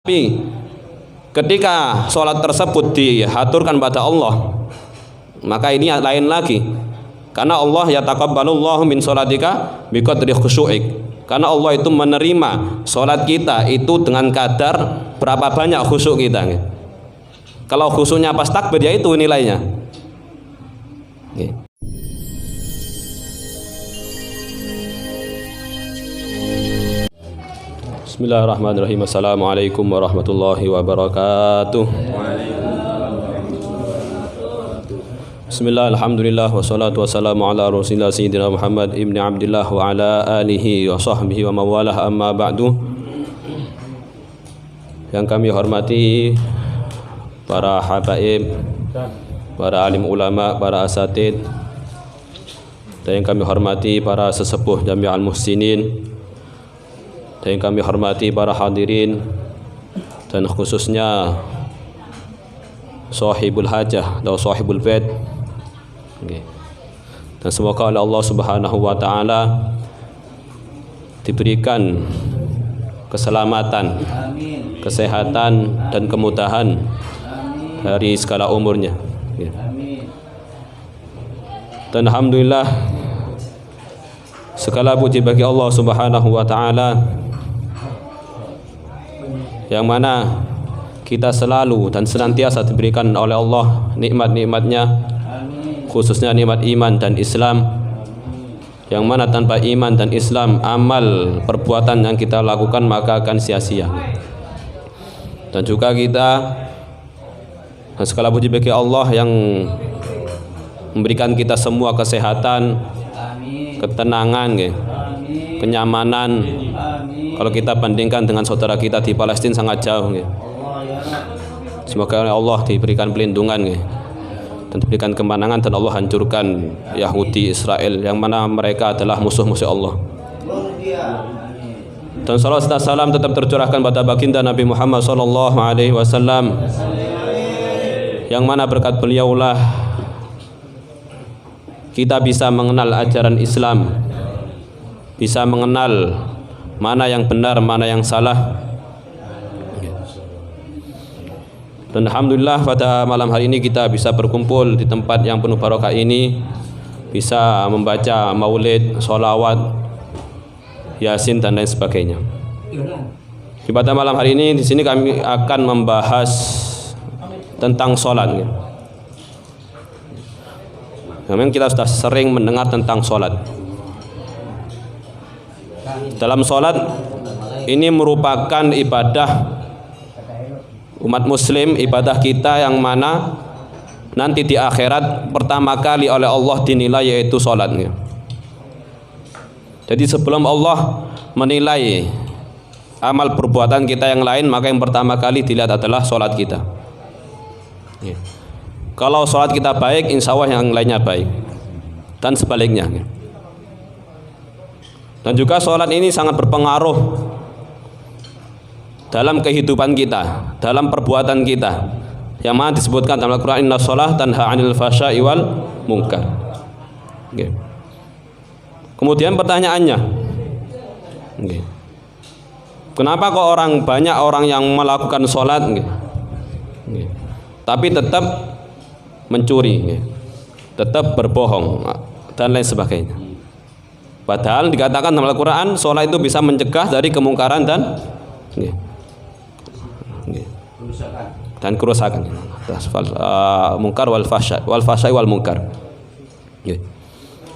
Tapi ketika sholat tersebut dihaturkan pada Allah, maka ini lain lagi. Karena Allah yataqabbalullahu min sholatika biqadri khusyu'ik. Karena Allah itu menerima sholat kita itu dengan kadar berapa banyak khusyuk kita. Kalau khusyuknya pas takbir, ya itu nilainya. Bismillahirrahmanirrahim. Assalamualaikum warahmatullahi wabarakatuh. Bismillah, alhamdulillah, wassalatu wassalamu ala rasulillah sayyidina Muhammad ibni Abdillah wa ala alihi wa sahbihi wa mawalah, amma ba'du. Yang kami hormati para habaib, para alim ulama, para asatid, dan yang kami hormati para sesepuh Jami'al Muhsinin, dan yang kami hormati para hadirin, dan khususnya sahibul hajah atau sahibul bait. Dan semoga oleh Allah Subhanahu wa taala diberikan keselamatan, kesehatan dan kemudahan dari segala umurnya. Dan alhamdulillah, segala puji bagi Allah Subhanahu wa taala, yang mana kita selalu dan senantiasa diberikan oleh Allah nikmat-nikmatnya, khususnya nikmat iman dan Islam, yang mana tanpa iman dan Islam, amal perbuatan yang kita lakukan maka akan sia-sia. Dan juga kita, dan segala puji bagi Allah yang memberikan kita semua kesehatan, ketenangan, kenyamanan. Kalau kita bandingkan dengan saudara kita di Palestina sangat jauh. Semoga Allah diberikan pelindungan dan diberikan kemenangan, dan Allah hancurkan Yahudi Israel yang mana mereka adalah musuh-musuh Allah. Dan salawat dan salam tetap tercurahkan pada baginda Nabi Muhammad sallallahu alaihi wasallam, yang mana berkat beliaulah kita bisa mengenal ajaran Islam, bisa mengenal mana yang benar, mana yang salah. Dan alhamdulillah pada malam hari ini kita bisa berkumpul di tempat yang penuh barokah ini, bisa membaca maulid, sholawat, yasin dan lain sebagainya. Di pada malam hari ini di sini kami akan membahas tentang sholat. Memang kita sudah sering mendengar tentang sholat. Dalam sholat ini merupakan ibadah umat muslim, ibadah kita yang mana nanti di akhirat pertama kali oleh Allah dinilai, yaitu sholatnya. Jadi sebelum Allah menilai amal perbuatan kita yang lain, maka yang pertama kali dilihat adalah sholat kita. Kalau sholat kita baik, insya Allah yang lainnya baik, dan sebaliknya. Dan juga sholat ini sangat berpengaruh dalam kehidupan kita, dalam perbuatan kita, yang mana disebutkan dalam Al-Quran, inna sholah tanha anil fasya'i wal munkar. Kemudian pertanyaannya, kenapa kok banyak orang yang melakukan sholat tapi tetap mencuri, tetap berbohong dan lain sebagainya? Padahal dikatakan dalam Al-Quran, sholat itu bisa mencegah dari kemungkaran dan kerusakan, mungkar wal fasya wal munkar.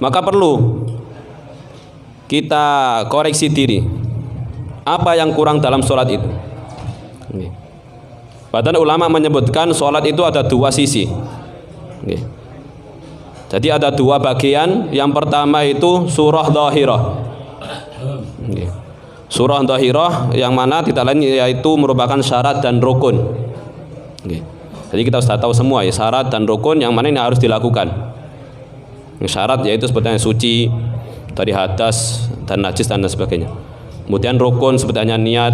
Maka perlu kita koreksi diri, apa yang kurang dalam sholat itu. Padahal ulama menyebutkan sholat itu ada dua sisi. Jadi ada dua bagian. Yang pertama itu surah dhahirah. Surah dhahirah yang mana tidak lain yaitu merupakan syarat dan rukun. Jadi kita sudah tahu semua ya, syarat dan rukun yang mana ini harus dilakukan. Syarat yaitu seperti suci dari hadas dan najis dan sebagainya. Kemudian rukun seperti niat,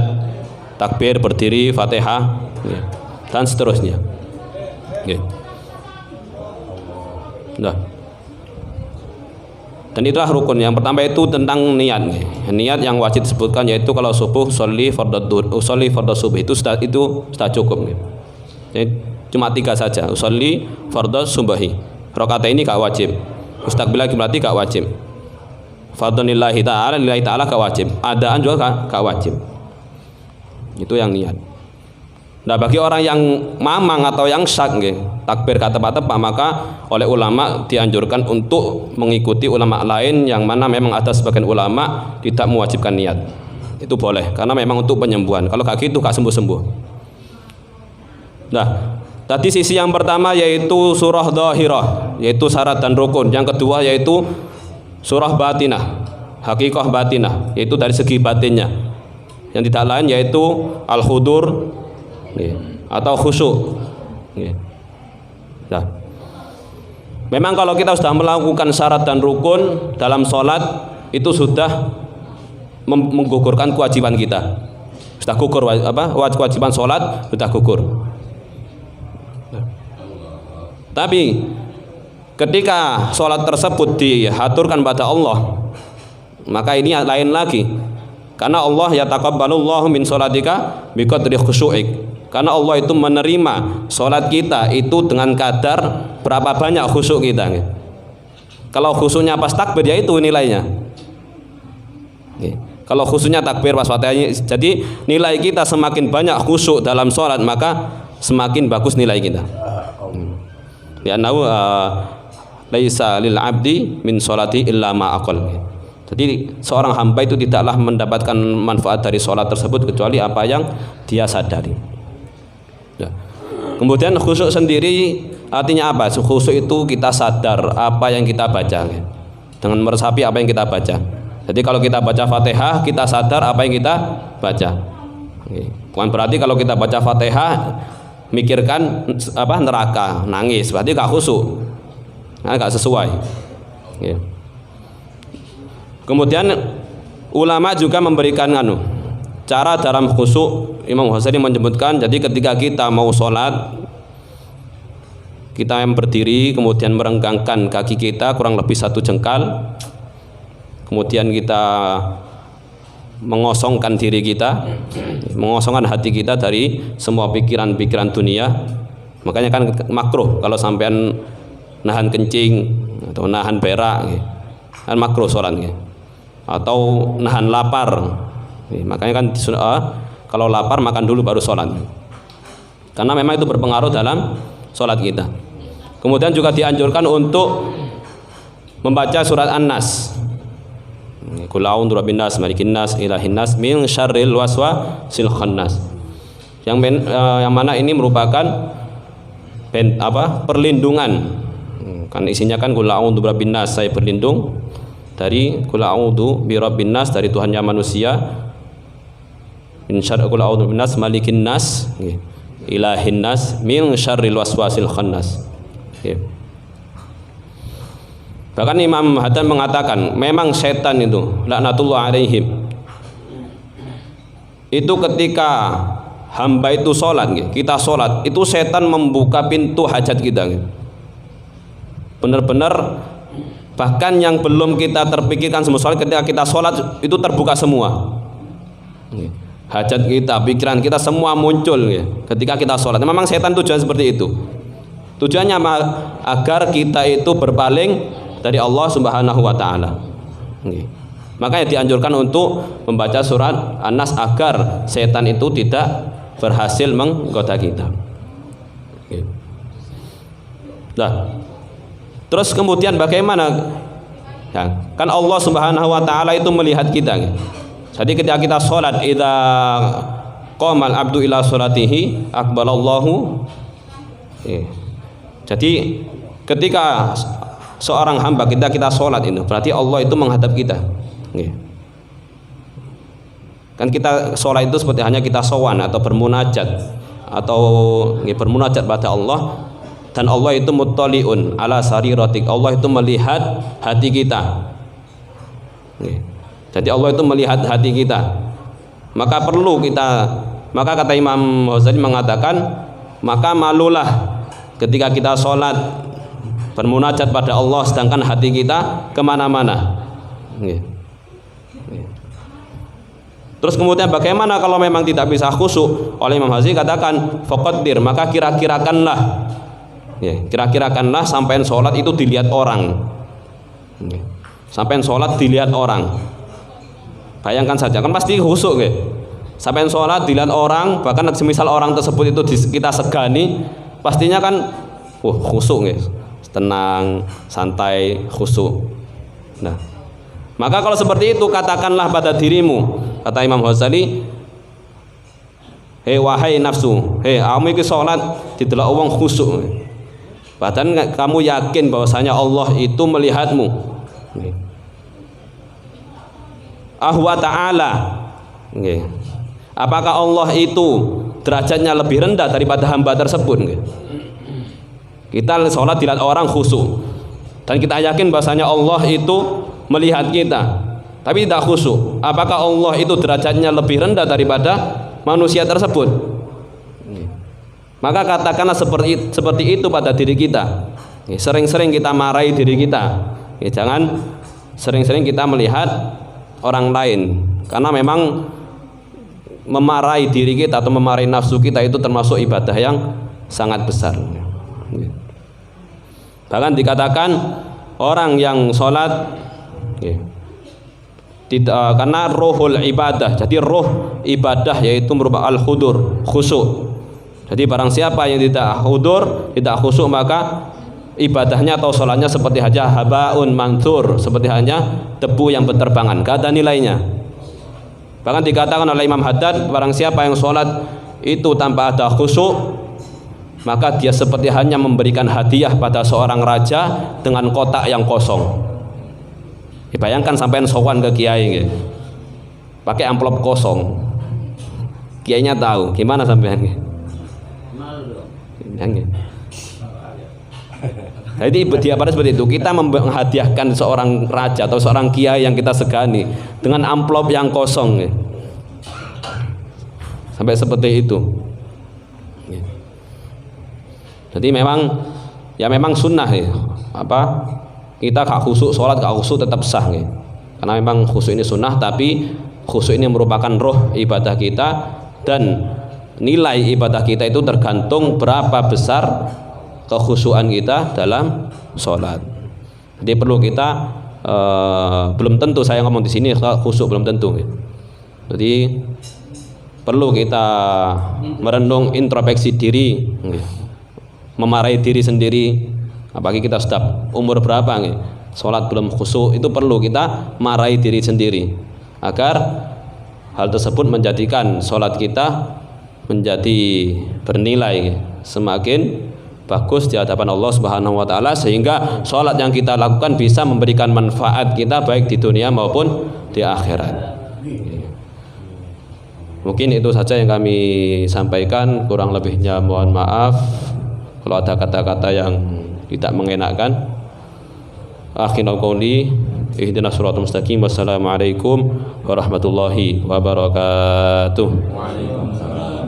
takbir, berdiri, Fatihah, dan seterusnya. Nah, Dan itulah rukun. Yang pertama itu tentang niat. Niat yang wajib disebutkan yaitu kalau subuh sholli fardhu subuh itu sudah cukup. Jadi cuma 3 saja. Sholli fardhu subuhi. Rakaat ini gak wajib. Mustaqbilal kiblat gak wajib. Fardhu lillahi ta'ala gak wajib. Adaan juga gak wajib. Itu yang niat. Nah, bagi orang yang mamang atau yang syak takbir kata tepat, maka oleh ulama dianjurkan untuk mengikuti ulama lain yang mana memang ada sebagian ulama tidak mewajibkan niat. Itu boleh karena memang untuk penyembuhan. Kalau kayak gitu gak sembuh-sembuh. Nah, tadi sisi yang pertama yaitu surah dhahirah, yaitu syarat dan rukun. Yang kedua yaitu surah batinah, hakikah batinah, yaitu dari segi batinnya. Yang tidak lain yaitu al-hudur atau khusyuk. Nah, memang kalau kita sudah melakukan syarat dan rukun dalam sholat itu sudah menggugurkan kewajiban kita. Sudah gugur kewajiban sholat sudah gugur. Tapi ketika sholat tersebut dihaturkan pada Allah, maka ini lain lagi. Karena Allah yataqabbalullahu min sholatika biqadri khusyu'ik. Karena Allah itu menerima sholat kita itu dengan kadar berapa banyak khusyuk kita. Kalau khusyuknya pas takbir ya itu nilainya. Kalau khusyuknya takbir pas fatihah, jadi nilai kita semakin banyak khusyuk dalam sholat maka semakin bagus nilai kita. Li'annahu laisa lil abdi min sholati illa ma aqal. Jadi seorang hamba itu tidaklah mendapatkan manfaat dari sholat tersebut kecuali apa yang dia sadari. Kemudian khusyuk sendiri artinya apa? Khusyuk itu kita sadar apa yang kita baca, dengan meresapi apa yang kita baca. Jadi kalau kita baca Fatihah kita sadar apa yang kita baca. Bukan berarti kalau kita baca Fatihah mikirkan neraka, nangis, berarti gak khusyuk, gak sesuai. Kemudian ulama juga memberikan cara dalam khusyuk. Imam Ghazali menyebutkan, jadi ketika kita mau sholat kita yang berdiri kemudian merenggangkan kaki kita kurang lebih 1 jengkal, kemudian kita mengosongkan diri kita, mengosongkan hati kita dari semua pikiran-pikiran dunia. Makanya kan makruh kalau sampean nahan kencing atau nahan berak, kan makruh sholat, atau nahan lapar. Makanya kan kalau lapar makan dulu baru sholat, karena memang itu berpengaruh dalam sholat kita. Kemudian juga dianjurkan untuk membaca surat An-Nas, Qul a'udzu birabbin nas, malikin nas, ilahin nas, min syarril waswasil khannas. Yang mana ini merupakan perlindungan. Kan isinya kan Qul a'udzu birabbin nas, saya berlindung dari Qul a'udzu birabbin nas, dari Tuhannya manusia. Min syarril qul a'udzu bin nas, malikin nas, ilahin nas, min syarril waswasil khannas. Bahkan Imam Haddad mengatakan memang setan itu laknatullah alaihim itu ketika hamba itu sholat, kita sholat itu setan membuka pintu hajat kita, benar-benar bahkan yang belum kita terpikirkan semua sholat, ketika kita sholat itu terbuka semua hajat kita, pikiran kita semua muncul ketika kita sholat. Memang setan tujuan seperti itu, tujuannya agar kita itu berpaling dari Allah Subhanahu wa Ta'ala. Makanya dianjurkan untuk membaca surat An-Nas agar setan itu tidak berhasil menggoda kita. Nah, terus kemudian bagaimana? Ya, kan Allah Subhanahu wa Ta'ala itu melihat kita. Jadi ketika kita sholat, idza qamal abdu ila sholatihi aqbalallahu. Jadi ketika seorang hamba kita sholat itu berarti Allah itu menghadap kita. Kan kita sholat itu seperti hanya kita sowan atau bermunajat pada Allah, dan Allah itu muttaliun ala sariratik, Allah itu melihat hati kita. Jadi Allah itu melihat hati kita. Maka kata Imam Ghazali mengatakan, maka malulah ketika kita sholat bermunajat pada Allah sedangkan hati kita kemana-mana. Terus kemudian bagaimana kalau memang tidak bisa khusyuk? Oleh Imam Ghazali katakan faqaddir, maka kira-kirakanlah. Kira-kirakanlah sampai sholat itu dilihat orang. Sampai sholat dilihat orang. Bayangkan saja, kan pasti khusyuk sampai sholat dilihat orang, bahkan semisal orang tersebut itu kita segani, pastinya kan khusyuk tenang, santai, khusyuk. Nah, maka kalau seperti itu katakanlah pada dirimu, kata Imam Ghazali, hei wahai nafsu, hei kamu iki sholat didelok wong khusyuk, bahkan kamu yakin bahwasanya Allah itu melihatmu. Ahwa ta'ala, apakah Allah itu derajatnya lebih rendah daripada hamba tersebut? Kita sholat dilihat orang khusyuk dan kita yakin bahwasanya Allah itu melihat kita, tapi tidak khusyuk. Apakah Allah itu derajatnya lebih rendah daripada manusia tersebut? Maka katakanlah seperti itu pada diri kita. Sering-sering kita marahi diri kita. Jangan sering-sering kita melihat orang lain, karena memang memarahi diri kita atau memarahi nafsu kita itu termasuk ibadah yang sangat besar. Bahkan dikatakan orang yang sholat karena rohul ibadah, jadi roh ibadah yaitu merupakan al-hudur, khusyuk. Jadi barang siapa yang tidak hudur, tidak khusyuk, maka ibadahnya atau sholatnya seperti hanya habaun manthur, seperti hanya debu yang berterbangan, gak ada nilainya. Bahkan dikatakan oleh Imam Haddad, barang siapa yang sholat itu tanpa ada khusyuk, maka dia seperti hanya memberikan hadiah pada seorang raja dengan kotak yang kosong. Bayangkan sampai sowan ke kiai pakai amplop kosong, kiainya tahu gimana sampean. Jadi dia pada seperti itu, kita menghadiahkan seorang raja atau seorang kiai yang kita segani dengan amplop yang kosong, sampai seperti itu. Jadi memang sunnah kita gak khusyuk sholat, gak khusyuk tetap sah karena memang khusyuk ini sunnah, tapi khusyuk ini merupakan roh ibadah kita, dan nilai ibadah kita itu tergantung berapa besar kekhusyuan kita dalam sholat. Jadi perlu kita belum tentu saya ngomong di sini khusyuk belum tentu. Jadi perlu kita merenung, introspeksi diri, memarahi diri sendiri. Apalagi kita sudah umur berapa sholat belum khusyuk, itu perlu kita marahi diri sendiri agar hal tersebut menjadikan sholat kita menjadi bernilai, semakin bagus di hadapan Allah Subhanahu wa taala, sehingga sholat yang kita lakukan bisa memberikan manfaat kita baik di dunia maupun di akhirat. Mungkin itu saja yang kami sampaikan, kurang lebihnya mohon maaf kalau ada kata-kata yang tidak mengenakkan. Akhirul qouli ihdinas siratal mustaqim. Wassalamualaikum warahmatullahi wabarakatuh. Waalaikumsalam.